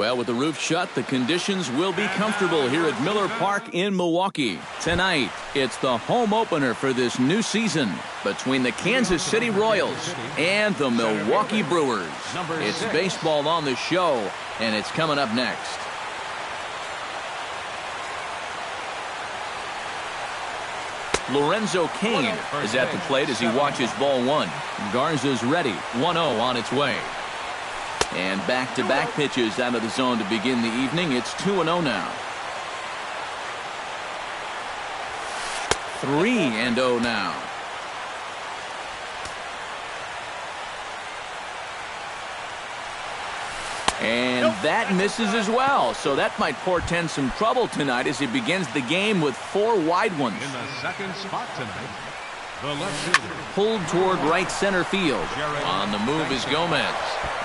Well, with the roof shut, the conditions will be comfortable here at Miller Park in Milwaukee. Tonight, it's the home opener for this new season between the Kansas City Royals and the Milwaukee Brewers. It's baseball on the show, and it's coming up next. Lorenzo Cain is at the plate as he watches ball one. Garza's ready. 1-0 on its way. And back-to-back pitches out of the zone to begin the evening. It's 2-0 now. 3-0 now. And that misses as well. So that might portend some trouble tonight as he begins the game with 4 wide ones. In the second spot tonight, the left fielder. Pulled toward right center field. On the move is Gomez.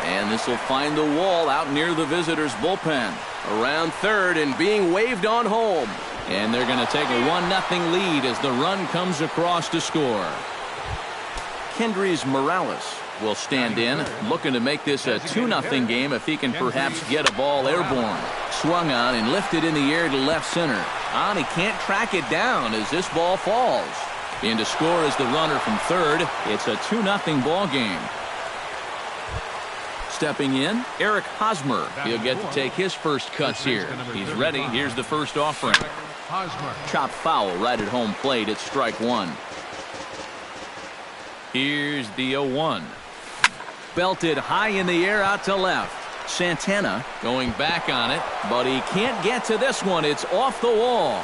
And this will find the wall out near the visitors' bullpen. Around third and being waved on home. And they're going to take a 1-0 lead as the run comes across to score. Kendrys Morales will stand in, looking to make this a 2-0 game if he can perhaps get a ball airborne. Swung on and lifted in the air to left center. He can't track it down as this ball falls. In to score is the runner from third. It's a 2-0 ball game. Stepping in, Eric Hosmer. He'll get to take his first cuts here. He's ready. Here's the first offering. Chop foul right at home plate. It's strike one. Here's the 0-1. Belted high in the air out to left. Santana going back on it, but he can't get to this one. It's off the wall.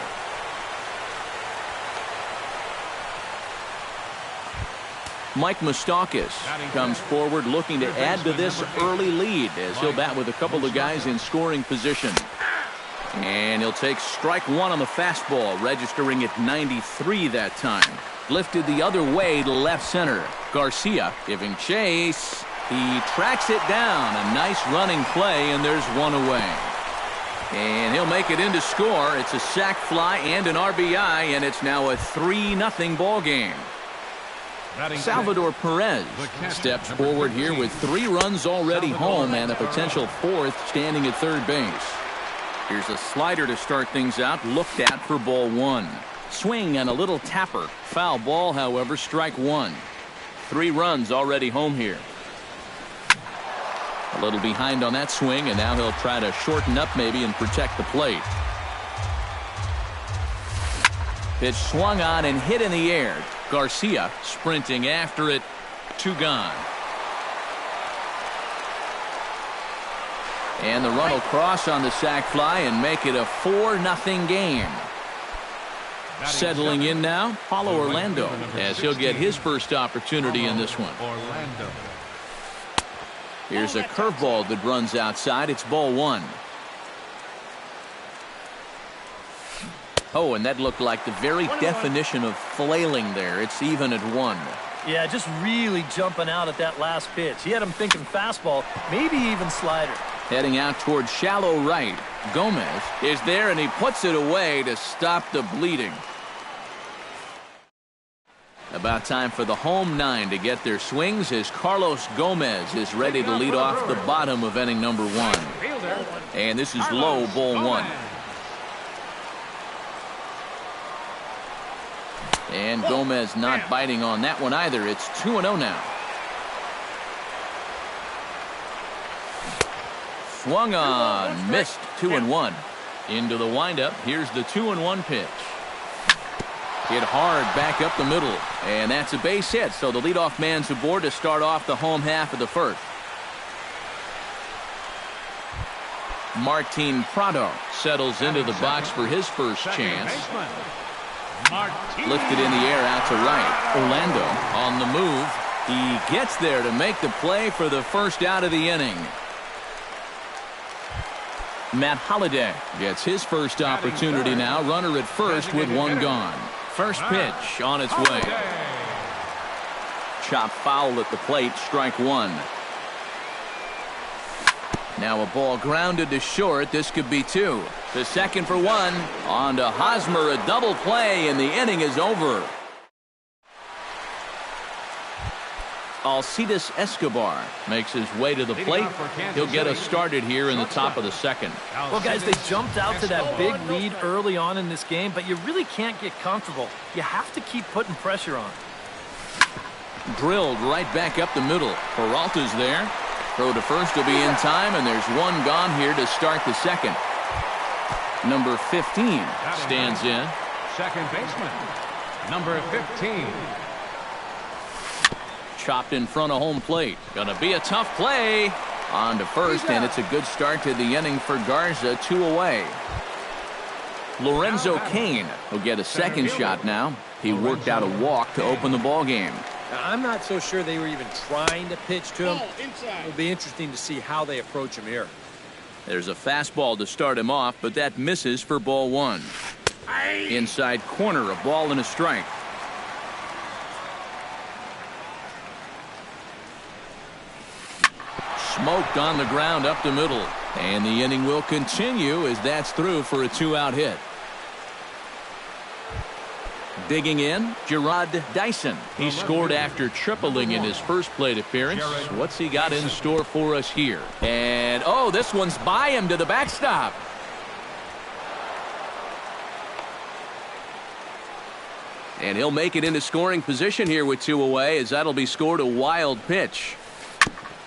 Mike Moustakas comes forward looking to add to this early lead as he'll bat with a couple of guys in scoring position. And he'll take strike one on the fastball, registering at 93 that time. Lifted the other way to left center. Garcia giving chase. He tracks it down. A nice running play, and there's one away. And he'll make it in to score. It's a sac fly and an RBI, and it's now a 3-0 ball game. Salvador Perez steps forward here with 3 runs already home and a potential 4th standing at third base. Here's a slider to start things out, looked at for ball one. Swing and a little tapper. Foul ball, however, strike one. 3 runs already home here. A little behind on that swing, and now he'll try to shorten up maybe and protect the plate. Pitch swung on and hit in the air. Garcia sprinting after it. 2 gone. And the run will cross on the sac fly and make it a 4-0 game. Settling in now, Paulo Orlando, as he'll get his first opportunity in this one. Here's a curveball that runs outside. It's ball one. Oh, and that looked like the very definition of flailing there. It's even at 1. Yeah, just really jumping out at that last pitch. He had him thinking fastball, maybe even slider. Heading out towards shallow right. Gomez is there, and he puts it away to stop the bleeding. About time for the home 9 to get their swings as Carlos Gomez is ready to lead off the bottom of inning number 1. And this is low, ball 1. And Gomez not biting on that one either. It's 2-0 now. Swung on, missed. 2-1. Into the windup. Here's the 2-1 pitch. Hit hard back up the middle, and that's a base hit. So the leadoff man's aboard to start off the home half of the first. Martin Prado settles into the box for his first chance. Lifted in the air out to right. Orlando on the move. He gets there to make the play for the first out of the inning. Matt Holliday gets his first opportunity now. Runner at first with 1 gone. First pitch on its way. Chop foul at the plate. Strike 1. Now a ball grounded to short. This could be 2. The second for 1. On to Hosmer, a double play, and the inning is over. Alcides Escobar makes his way to the plate. He'll get us started here in the top of the second. Well, guys, they jumped out to that big lead early on in this game, but you really can't get comfortable. You have to keep putting pressure on. Drilled right back up the middle. Peralta's there. Throw to first will be in time, and there's one gone here to start the second. Number 15 stands in. Second baseman, number 15. Chopped in front of home plate. Gonna be a tough play. On to first, and it's a good start to the inning for Garza. 2 away. Lorenzo Cain will get a second shot now. He worked out a walk to open the ball game. Now, I'm not so sure they were even trying to pitch to him. It'll be interesting to see how they approach him here. There's a fastball to start him off, but that misses for ball 1. Inside corner, a ball and a strike. Smoked on the ground up the middle. And the inning will continue as that's through for a 2-out hit. Digging in, Gerard Dyson. He scored after tripling in his first plate appearance. What's he got in store for us here? And, oh, this one's by him to the backstop. And he'll make it into scoring position here with 2 away, as that'll be scored a wild pitch.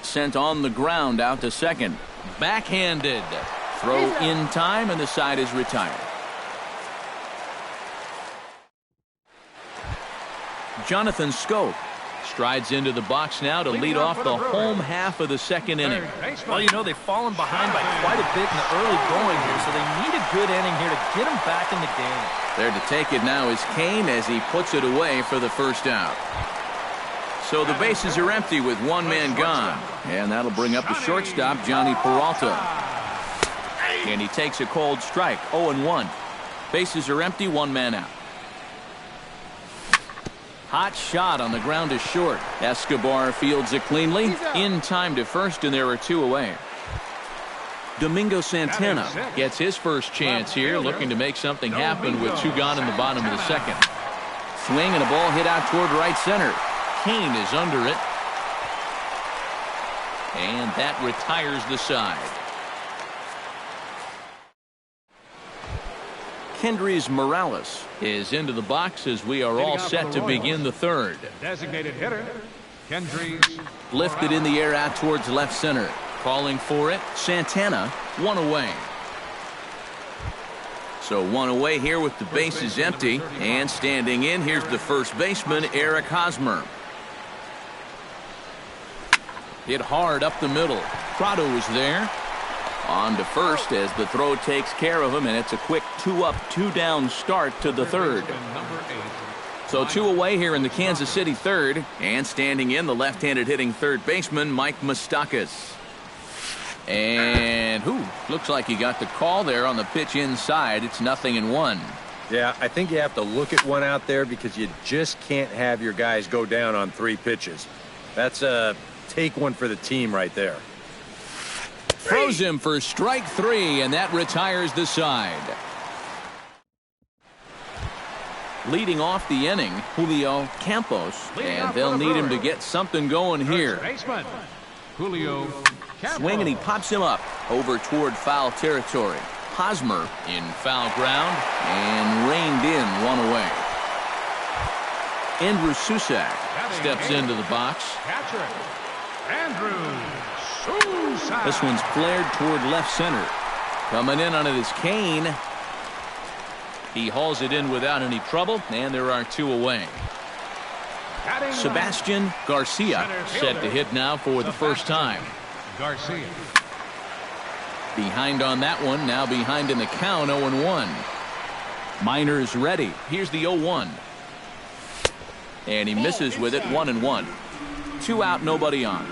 Sent on the ground out to second. Backhanded. Throw in time, and the side is retired. Jonathan Scope strides into the box now to lead off the home half of the second inning. Well, you know, they've fallen behind by quite a bit in the early going here, so they need a good inning here to get them back in the game. There to take it now is Cain as he puts it away for the first out. So the bases are empty with one man gone. And that'll bring up the shortstop, Johnny Peralta. And he takes a cold strike, 0-1. Bases are empty, one man out. Hot shot on the ground is short. Escobar fields it cleanly. In time to first, and there are 2 away. Domingo Santana gets his first chance here, looking to make something happen with 2 gone in the bottom of the second. Swing and a ball hit out toward right center. Cain is under it. And that retires the side. Kendrys Morales is into the box as we are all set to begin the third. Designated hitter, Kendrys. Lifted in the air out towards left center. Calling for it, Santana, 1 away. So 1 away here with the bases empty. And standing in, here's the first baseman, Eric Hosmer. Hit hard up the middle. Prado is there. On to first as the throw takes care of him, and it's a quick 2-up, 2-down start to the third. So 2 away here in the Kansas City third, and standing in the left-handed hitting third baseman, Mike Moustakas. And looks like he got the call there on the pitch inside. It's 0-1. Yeah, I think you have to look at one out there because you just can't have your guys go down on 3 pitches. That's a take one for the team right there. Throws him for strike 3, and that retires the side. Leading off the inning, Julio Campos, and they'll need him to get something going here. Julio Campos. Swing, and he pops him up over toward foul territory. Hosmer in foul ground and reined in 1 away. Andrew Susac steps into the box. Catcher, Andrew Susac. This one's flared toward left center. Coming in on it is Cain. He hauls it in without any trouble, and there are 2 away. Sebastian Garcia set to hit now for the first time. Garcia. Behind on that one, now behind in the count, 0-1. Minor's ready. Here's the 0-1. And he misses with it, 1-1. 2 out, nobody on.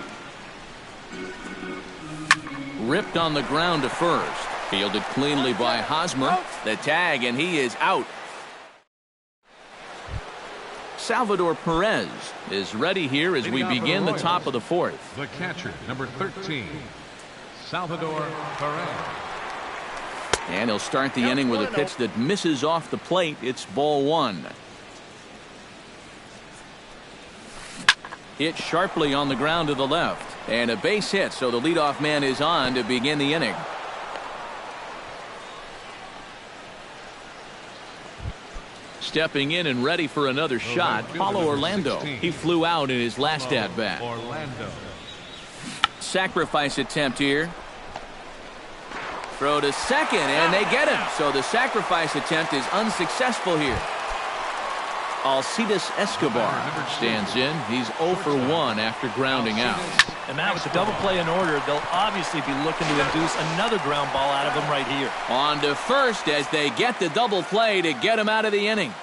Ripped on the ground to first. Fielded cleanly by Hosmer. The tag, and he is out. Salvador Perez is ready here as we begin the top of the fourth. The catcher, number 13, Salvador Perez. And he'll start the inning with a pitch that misses off the plate. It's ball 1. Hit sharply on the ground to the left. And a base hit, so the leadoff man is on to begin the inning. Stepping in and ready for another shot, Paulo Orlando. He flew out in his last at-bat. Sacrifice attempt here. Throw to second, and they get him. So the sacrifice attempt is unsuccessful here. Alcides Escobar stands in. He's 0 for 1 after grounding out. And Matt, with the double play in order, they'll obviously be looking to induce another ground ball out of him right here. On to first as they get the double play to get him out of the inning.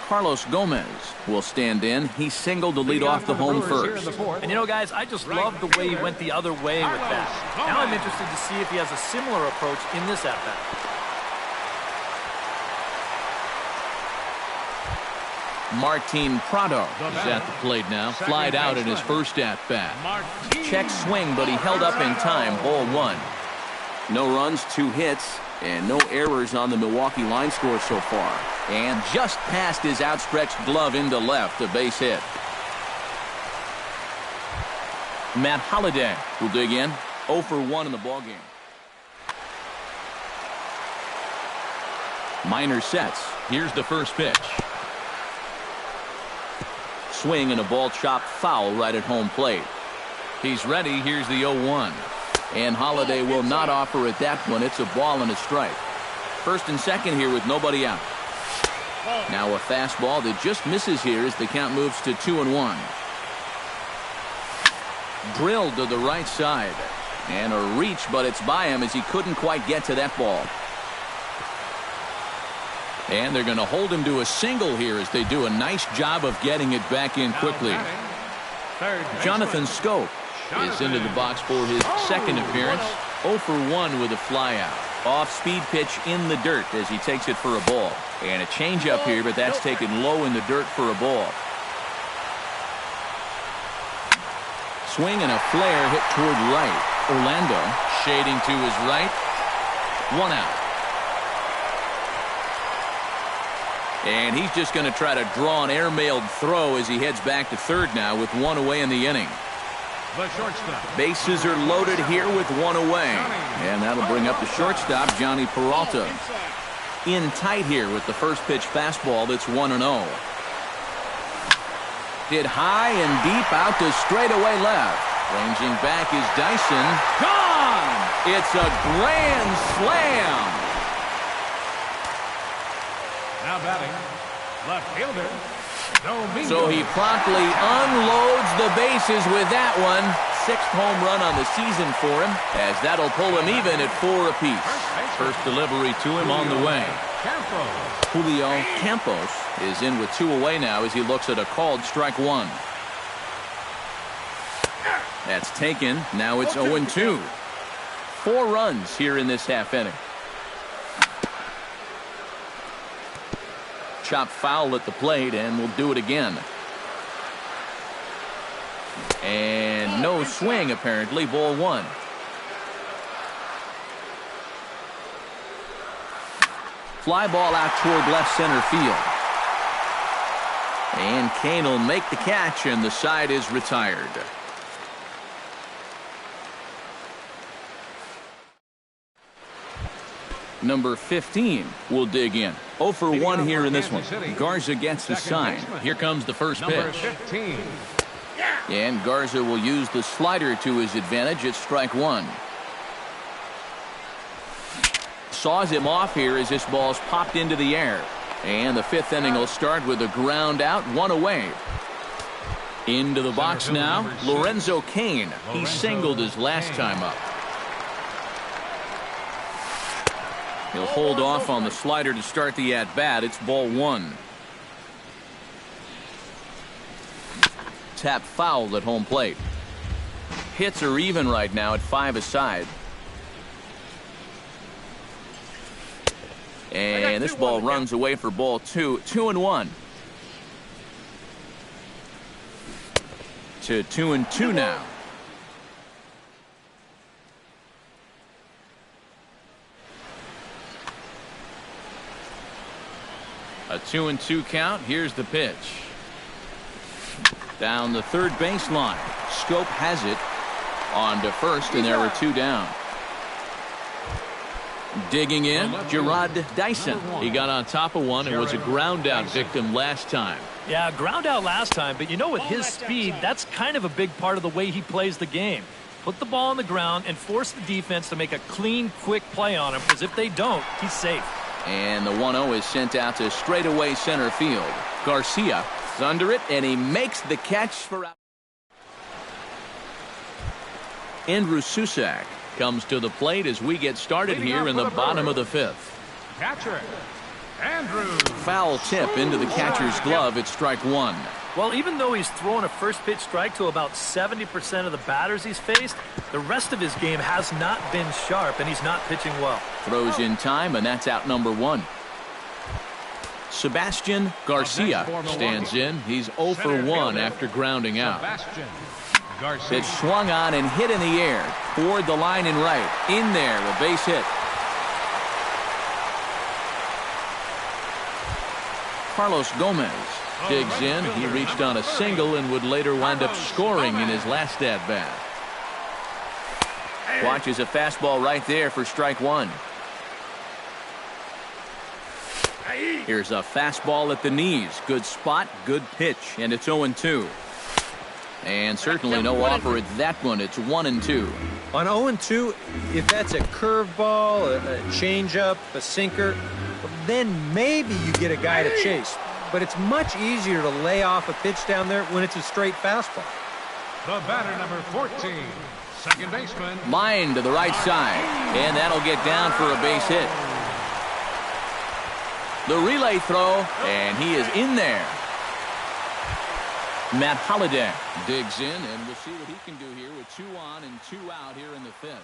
Carlos Gomez will stand in. He singled to lead off the home first. And you know, guys, I just love the way he went the other way with that. Now I'm interested to see if he has a similar approach in this at-bat. Martin Prado is at the plate now. Flied out in his first at-bat. Check swing, but he held up in time. Ball 1. No runs, 2 hits, and no errors on the Milwaukee line score so far. And just past his outstretched glove into left, a base hit. Matt Holliday will dig in. 0 for 1 in the ballgame. Minor sets. Here's the first pitch. Swing and a ball chopped foul right at home plate. He's ready. Here's the 0-1. And Holliday will not offer at that one. It's a ball and a strike. First and second here with nobody out. Now a fastball that just misses here as the count moves to 2-1. Drilled to the right side. And a reach, but it's by him as he couldn't quite get to that ball. And they're going to hold him to a single here as they do a nice job of getting it back in quickly. Jonathan Scope is into the box for his second appearance. 0 for 1 with a flyout. Off-speed pitch in the dirt as he takes it for a ball. And a changeup here, but that's taken low in the dirt for a ball. Swing and a flare hit toward right. Orlando shading to his right. 1 out. And he's just going to try to draw an airmailed throw as he heads back to third now with 1 away in the inning. The shortstop. Bases are loaded here with 1 away. And that'll bring up the shortstop, Johnny Peralta. In tight here with the first pitch fastball that's 1-0. Hit high and deep out to straightaway left. Ranging back is Dyson. Gone! It's a grand slam! Now batting, left fielder, Domingo. So he promptly unloads the bases with that one. 6th home run on the season for him, as that'll pull him even at 4 apiece. First delivery to him on the way. Julio Campos is in with 2 away now as he looks at a called strike 1. That's taken. Now it's 0-2. 4 runs here in this half inning. Chop foul at the plate, and we'll do it again. And no swing, apparently. Ball 1. Fly ball out toward left center field. And Kane will make the catch, and the side is retired. Number 15 will dig in. 0 for 1 here in this one. Garza gets the sign. Here comes the first pitch. And Garza will use the slider to his advantage at strike 1. Saws him off here as this ball's popped into the air. And the 5th inning will start with a ground out, 1 away. Into the box now, Lorenzo Cain. He singled his last time up. He'll hold off on the slider to start the at-bat. It's ball 1. Tap foul at home plate. Hits are even right now at 5 aside. And this ball runs away for ball 2. 2-1. To 2-2 now. A 2-2 count. Here's the pitch. Down the third baseline. Scope has it on to first, and there are 2 down. Digging in, Gerard Dyson. He got on top of one and was a ground out victim last time. Yeah, ground out last time, but you know, with his speed, that's kind of a big part of the way he plays the game. Put the ball on the ground and force the defense to make a clean, quick play on him, because if they don't, he's safe. And the 1-0 is sent out to straightaway center field. Garcia is under it, and he makes the catch for out. Andrew Susac comes to the plate as we get started here in the bottom of the 5th. Catcher, Andrew. Foul tip into the catcher's glove. It's strike 1. Well, even though he's thrown a first pitch strike to about 70% of the batters he's faced, the rest of his game has not been sharp, and he's not pitching well. Throws in time, and that's out number 1. Sebastian Garcia stands in. He's 0 for 1 after grounding out. It's swung on and hit in the air toward the line and right. In there, a base hit. Carlos Gomez digs in. He reached on a single and would later wind up scoring in his last at-bat. Watches a fastball right there for strike 1. Here's a fastball at the knees. Good spot, good pitch, and it's 0-2. And certainly no offer at that one. It's 1-2. On 0-2, if that's a curveball, a changeup, a sinker, then maybe you get a guy to chase. But it's much easier to lay off a pitch down there when it's a straight fastball. The batter, number 14, second baseman. Line to the right side, and that'll get down for a base hit. The relay throw, and he is in there. Matt Holliday digs in, and we'll see what he can do here with 2 on and 2 out here in the 5th.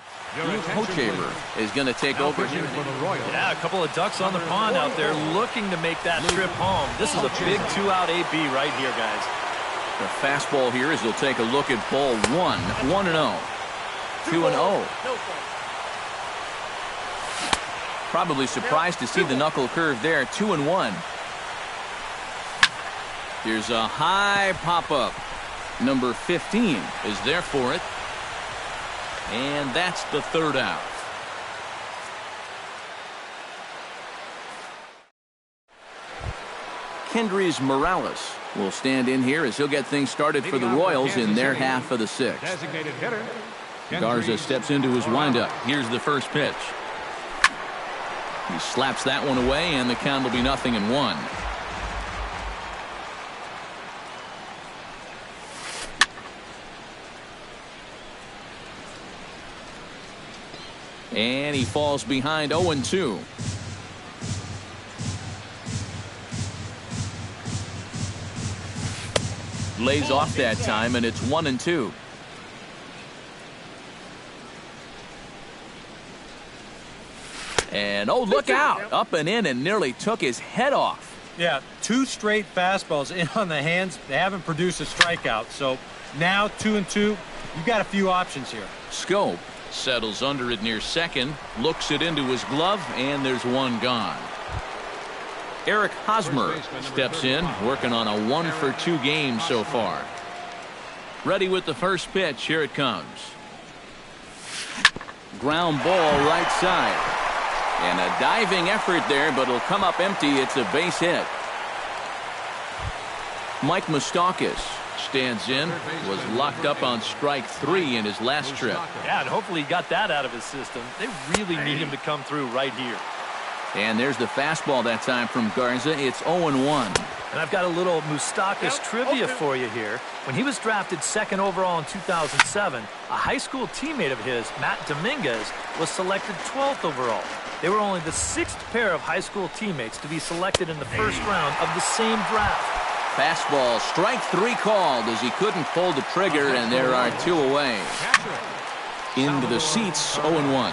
Hochever is going to take over here. Yeah, a couple of ducks on the pond out there looking to make that trip home. This is a big 2-out AB right here, guys. The fastball here is he'll take a look at ball 1. 1-0. 2-0. Probably surprised to see the knuckle curve there. 2-1. Here's a high pop-up. Number 15 is there for it. And that's the 3rd out. Kendrys Morales will stand in here as he'll get things started for the Royals in their half of the 6th. Designated hitter. Garza steps into his windup. Here's the first pitch. He slaps that one away, and the count will be 0-1. And he falls behind 0-2. Lays off that time, and it's 1-2. And oh, look out! Up and in, and nearly took his head off. Yeah, 2 straight fastballs in on the hands. They haven't produced a strikeout. So now 2-2. You've got a few options here. Scope settles under it near second, looks it into his glove, and there's 1 gone. Eric Hosmer steps in, working on a 1-for-2 game so far. Ready with the first pitch. Here it comes. Ground ball right side. And a diving effort there, but it'll come up empty. It's a base hit. Mike Moustakas stands in, was locked up on strike 3 in his last trip. Yeah, and hopefully he got that out of his system. They really need him to come through right here. And there's the fastball that time from Garza. It's 0-1. And I've got a little Moustakas trivia for you here. When he was drafted 2nd overall in 2007, a high school teammate of his, Matt Dominguez, was selected 12th overall. They were only the 6th pair of high school teammates to be selected in the first round of the same draft. Fastball, strike 3 called as he couldn't pull the trigger, and there are 2 away. Into the seats, 0-1.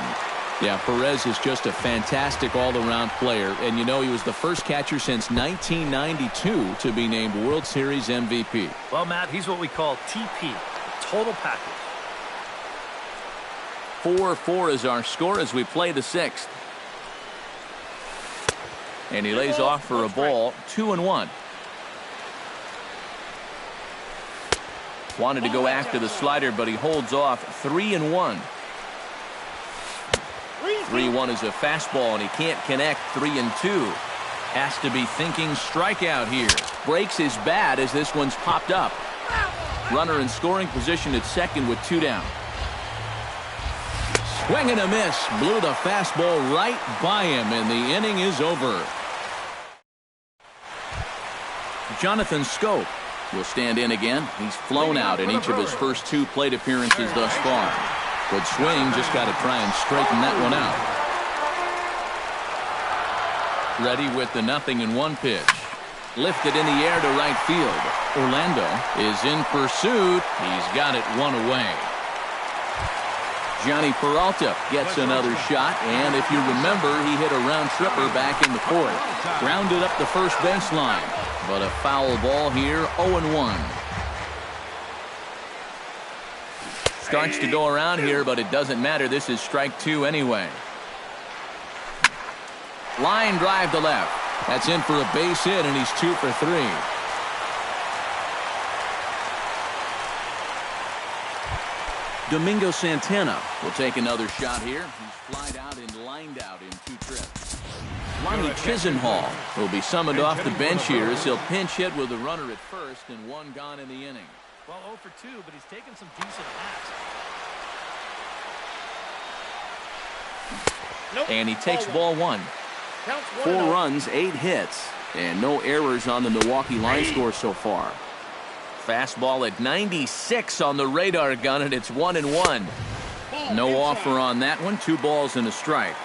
Yeah, Perez is just a fantastic all-around player, and you know he was the first catcher since 1992 to be named World Series MVP. Well, Matt, he's what we call TP, total package. 4-4 is our score as we play the 6th. And he lays off for a ball, 2-1. Wanted to go after the slider, but he holds off, 3-1. 3-1 is a fastball, and he can't connect. 3-2. Has to be thinking strikeout here. Breaks his bat as this one's popped up. Runner in scoring position at second with 2 down. Swing and a miss. Blew the fastball right by him, and the inning is over. Jonathan Schoop will stand in again. He's flown out in each of his first 2 plate appearances thus far. Good swing, just got to try and straighten that one out. Ready with the 0-1 pitch. Lifted in the air to right field. Orlando is in pursuit. He's got it 1 away. Johnny Peralta gets another shot, and if you remember, he hit a round tripper back in the 4th. Grounded up the first baseline, but a foul ball here, 0-1. Starts to go around here, but it doesn't matter. This is strike 2 anyway. Line drive to left. That's in for a base hit, and he's 2 for 3. Domingo Santana will take another shot here. He's flied out and lined out in 2 trips. Lonnie Chisenhall will be summoned off the bench here as he'll pinch hit with a runner at first and 1 gone in the inning. Well, 0 for 2, but he's taken some decent hats. And he takes ball 1. 4 runs, 8 hits, and no errors on the Milwaukee line score so far. Fastball at 96 on the radar gun, and it's 1-1. No offer on that one. 2 balls and a strike.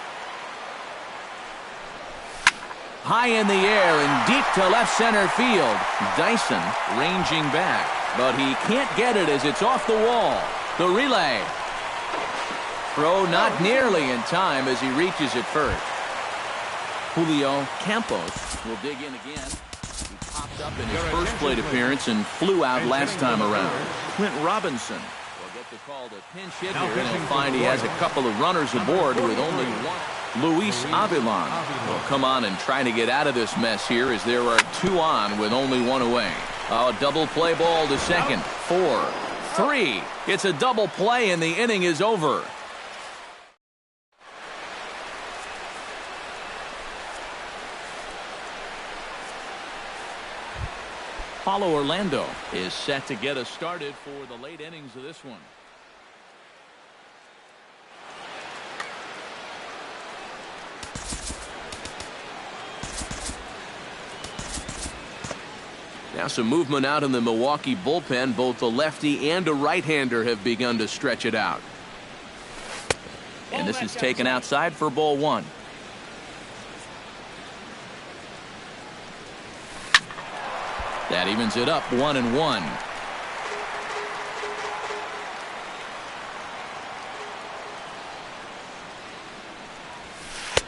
High in the air and deep to left center field. Dyson ranging back, but he can't get it as it's off the wall. The relay. Throw not nearly in time as he reaches it first. Julio Campos will dig in again. He popped up in his first plate appearance and flew out last time around. Clint Robinson will get the call to pinch hit here, and he'll find he has a couple of runners aboard with only 1. Luis Avilan will come on and try to get out of this mess here as there are 2 on with only 1 away. A double play ball to second. 4, 3. It's a double play, and the inning is over. Paulo Orlando is set to get us started for the late innings of this one. Now some movement out in the Milwaukee bullpen. Both a lefty and a right-hander have begun to stretch it out. And this is taken outside for ball 1. That evens it up, 1-1.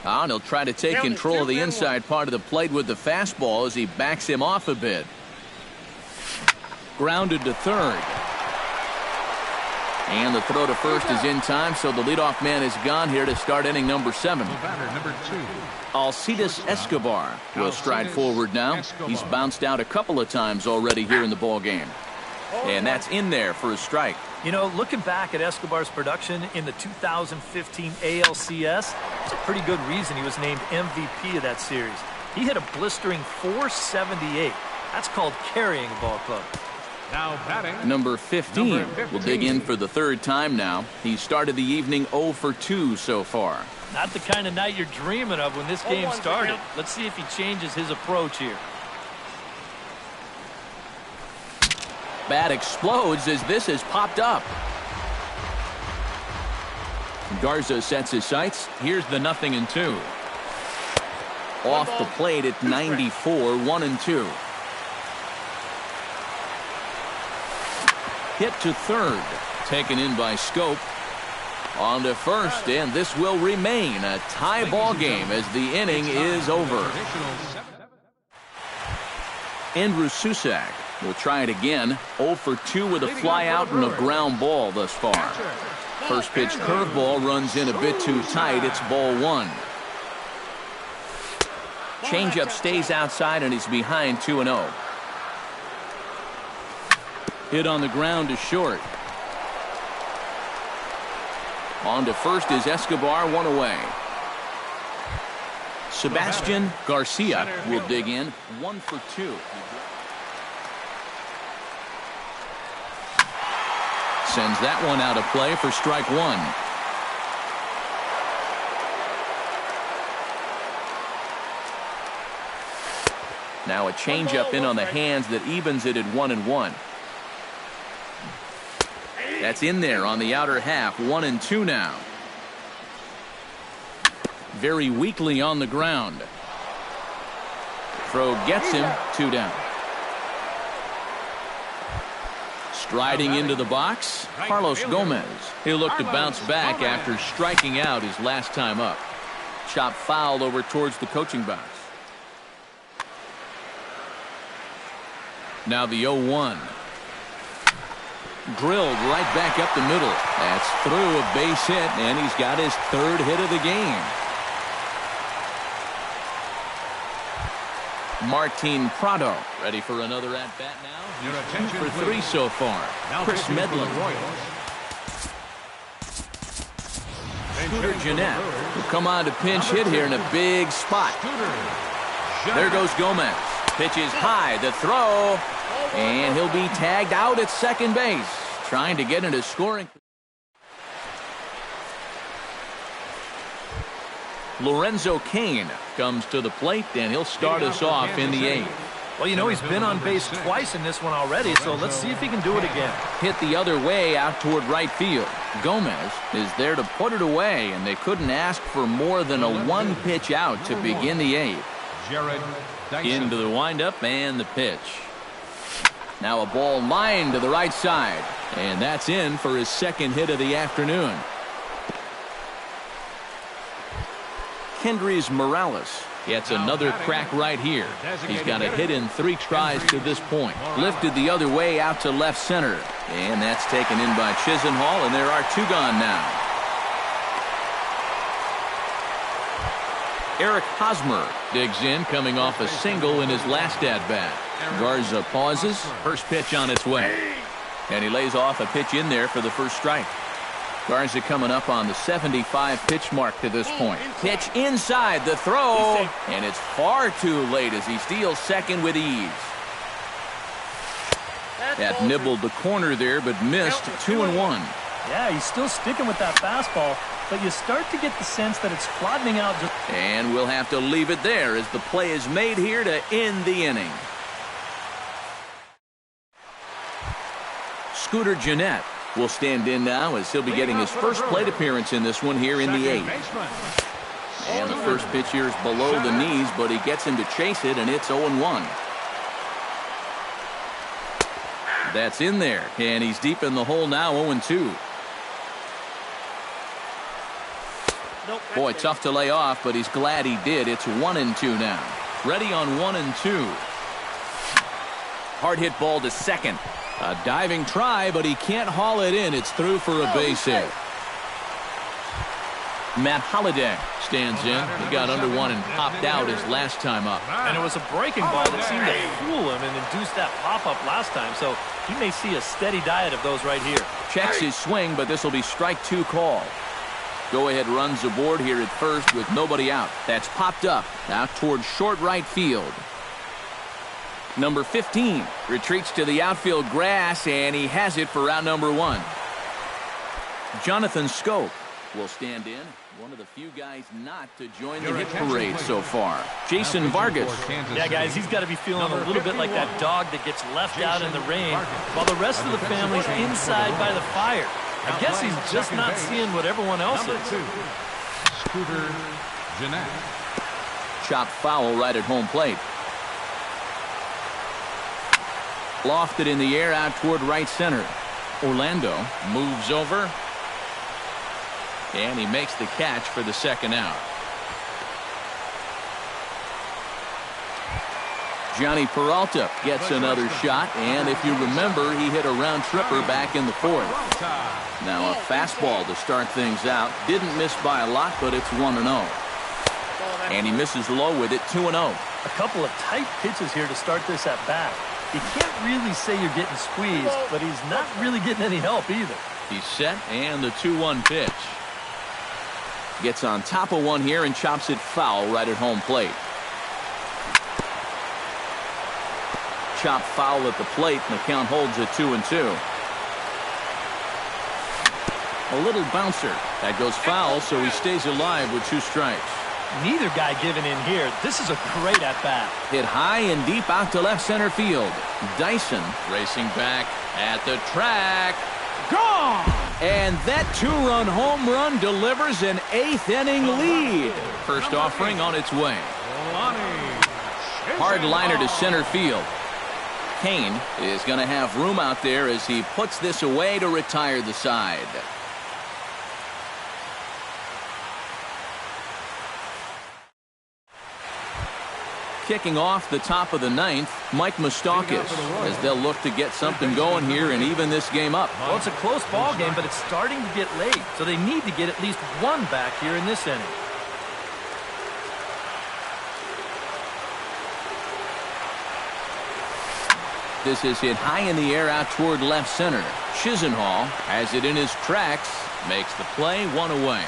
And he'll try to take control of the inside part of the plate with the fastball as he backs him off a bit. Grounded to third. And the throw to first is in time, so the leadoff man is gone here to start inning number 7. Number 2. Alcides Escobar will stride forward now. He's bounced out a couple of times already here in the ball game. And that's in there for a strike. You know, looking back at Escobar's production in the 2015 ALCS, it's a pretty good reason he was named MVP of that series. He hit a blistering .478. That's called carrying a ball club. Now batting. Number 15 will dig in for the 3rd time now. He started the evening 0 for 2 so far. Not the kind of night you're dreaming of when this game started. Let's see if he changes his approach here. Bat explodes as this has popped up. Garza sets his sights. Here's the 0-2. Off the plate at 94, 1-2. Hit to third. Taken in by Schoop. On to first, and this will remain a tie ball game as the inning is over. Andrew Susac will try it again. 0 for 2 with a fly out and a ground ball thus far. First pitch curveball runs in a bit too tight. It's ball 1. Changeup stays outside, and he's behind 2-0. Hit on the ground to short. On to first is Escobar, one away. Sebastian Garcia will dig in, 1 for 2. Sends that one out of play for strike one. Now a changeup in on the hands that evens it at 1-1. That's in there on the outer half, 1-2 now. Very weakly on the ground. Throw gets him, 2 down. Striding into the box, Carlos Gomez. He'll look to bounce back after striking out his last time up. Chop foul over towards the coaching box. Now the 0-1. Drilled right back up the middle. That's through a base hit, and he's got his 3rd hit of the game. Martin Prado ready for another at-bat now. He's 2 for 3 so far. Chris Medlin. Scooter Gennett will come on to pinch hit here in a big spot. There goes Gomez. Pitches high, the throw, and he'll be tagged out at second base, trying to get into scoring. Lorenzo Cain comes to the plate, and he'll start us off in the 8th. Well, you know, he's been on base twice in this one already, so let's see if he can do it again. Hit the other way out toward right field. Gomez is there to put it away, and they couldn't ask for more than a 1-pitch out to begin the 8th. Into the windup and the pitch. Now a ball lined to the right side, and that's in for his 2nd hit of the afternoon. Kendrys Morales gets another crack right here. He's got a hit in 3 tries to this point. Lifted the other way out to left center, and that's taken in by Chisenhall, and there are 2 gone now. Eric Hosmer digs in, coming off a single in his last at-bat. Garza pauses. First pitch on its way. And he lays off a pitch in there for the first strike. Garza coming up on the 75 pitch mark to this point. Pitch inside, the throw, and it's far too late as he steals second with ease. That nibbled the corner there, but missed 2-1. Yeah, he's still sticking with that fastball, but you start to get the sense that it's flattening out. And we'll have to leave it there as the play is made here to end the inning. Scooter Gennett will stand in now as he'll be getting his first plate appearance in this one here in the 8th. And the first pitch here is below the knees, but he gets him to chase it, and it's 0-1. That's in there, and he's deep in the hole now, 0-2. Boy, tough to lay off, but he's glad he did. It's 1-2 now. Ready on 1-2. Hard hit ball to second. A diving try, but he can't haul it in. It's through for a base hit. Matt Holliday stands in. He got under one and popped out his last time up. And it was a breaking ball that seemed to fool him and induce that pop-up last time. So he may see a steady diet of those right here. Checks his swing, but this will be strike 2 call. Go-ahead runs aboard here at first with nobody out. That's popped up out toward short right field. Number 15 retreats to the outfield grass, and he has it for out number 1. Jonathan Scope will stand in. One of the few guys not to join the hit parade so far. Jason Vargas. Yeah, guys, he's got to be feeling a little bit like that dog that gets left out in the rain while the rest of the family's inside by the fire. I guess he's just not seeing what everyone else is. Scooter Gennett. Chopped foul right at home plate. Lofted in the air out toward right center. Orlando moves over. And he makes the catch for the second out. Johnny Peralta gets another shot, and if you remember, he hit a round tripper back in the 4th. Now a fastball to start things out. Didn't miss by a lot, but it's 1-0. And he misses low with it, 2-0. A couple of tight pitches here to start this at bat. You can't really say you're getting squeezed, but he's not really getting any help either. He's set, and the 2-1 pitch. Gets on top of one here and chops it foul right at home plate. Chop foul at the plate, and the count holds at 2-2. A little bouncer. That goes foul, so he stays alive with 2 strikes. Neither guy giving in here. This is a great at-bat. Hit high and deep out to left center field. Dyson racing back at the track. Gone! And that 2-run home run delivers an 8th-inning lead. First offering on its way. Hard liner to center field. Kane is going to have room out there as he puts this away to retire the side. Kicking off the top of the 9th, Mike Moustakas, as they'll look to get something going here and even this game up. Well, it's a close ball game, but it's starting to get late, so they need to get at least one back here in this inning. This is hit high in the air out toward left center. Chisenhall has it in his tracks, makes the play, 1 away.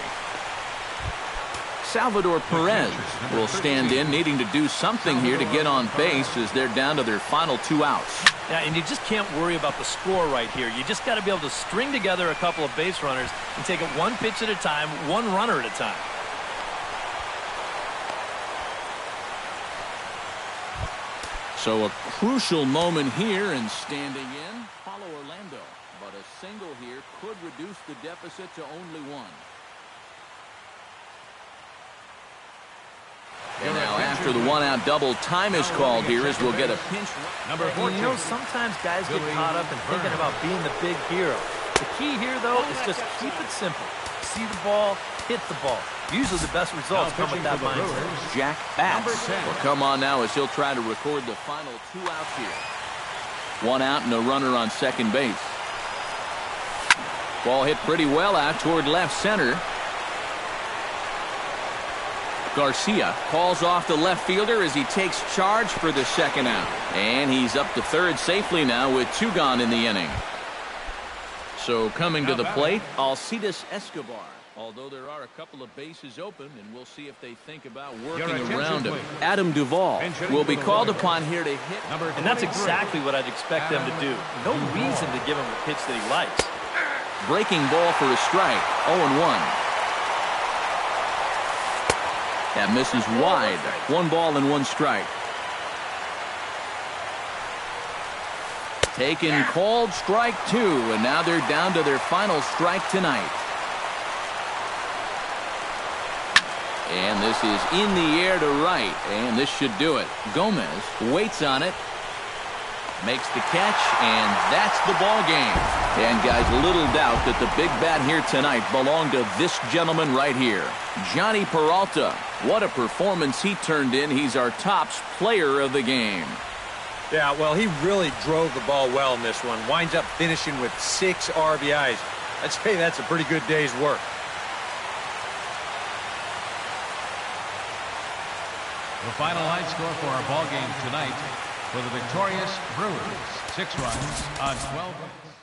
Salvador Perez will stand in, needing to do something here to get on base as they're down to their final 2 outs. Yeah, and you just can't worry about the score right here. You just got to be able to string together a couple of base runners and take it one pitch at a time, one runner at a time. So a crucial moment here, and standing in, follow Orlando. But a single here could reduce the deficit to only 1. And now after the 1-out double, time is called here as we'll get a pinch. Number 14. You know, sometimes guys get caught up in thinking about being the big hero. The key here, though, is just keep it simple. See the ball, hit the ball. Usually the best results come with that mindset. Jack Bats will come on now as he'll try to record the final 2 outs here. 1 out and a runner on second base. Ball hit pretty well out toward left center. Garcia calls off the left fielder as he takes charge for the 2nd out. And he's up to third safely now with 2 gone in the inning. So coming to the plate, Alcides Escobar. Although there are a couple of bases open, and we'll see if they think about working around him. Adam Duvall will be called upon here to hit. And that's exactly what I'd expect them to do. No reason to give him a pitch that he likes. Breaking ball for a strike. 0-1. That misses wide. 1 ball and 1 strike. Taken, called, strike 2, and now they're down to their final strike tonight. And this is in the air to right, and this should do it. Gomez waits on it, makes the catch, and that's the ball game. And guys, little doubt that the big bat here tonight belonged to this gentleman right here, Johnny Peralta. What a performance he turned in. He's our tops player of the game. Yeah, well, he really drove the ball well in this one. Winds up finishing with 6 RBIs. I'd say that's a pretty good day's work. The final line score for our ball game tonight for the victorious Brewers, 6 runs on 12 hits.